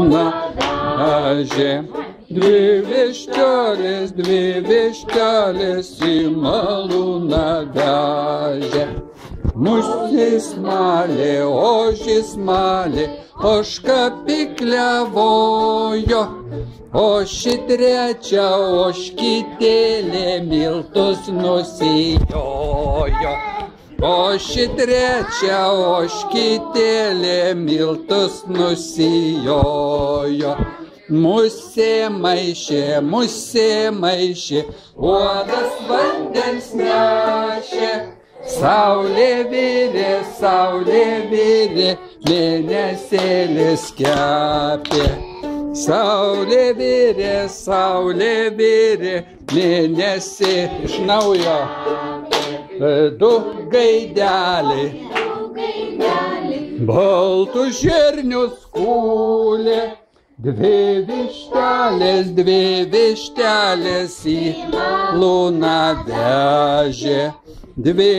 Na ežė, dvi vištelės į malūną vežė. Musės malė, ožys malė, ožka pikliavojo, o ši trečia ožkytėlė miltus nusijojo. O ši trečia ožkytėlė miltus nusijojo. Musė maišė, uodas vandens nešė. Saulė virė, mėnesėlis kepė. Saulė virė, mėnesį iš naujo. Du gaideliai, baltus žirnius kūlė, dvi vištelės į lūną vežė. Dvi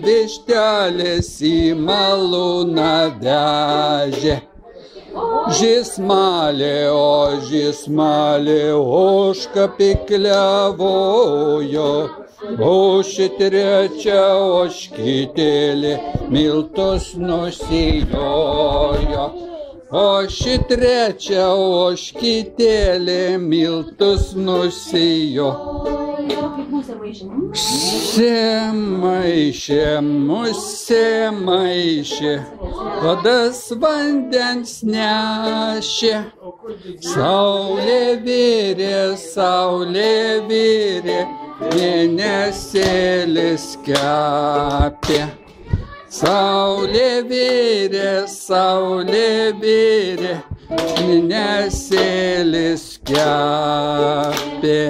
vištelės į malūną vežė. Žismalė, ožka pikliavojo, o ši trečia ožkytėlė miltus nusijojo. O ši trečia ožkytėlė miltus nusijojo. Musė maišė, uodas vandens nešė. Saulė virė, mėnesėlis kepė. Saulė virė, mėnesėlis kepė.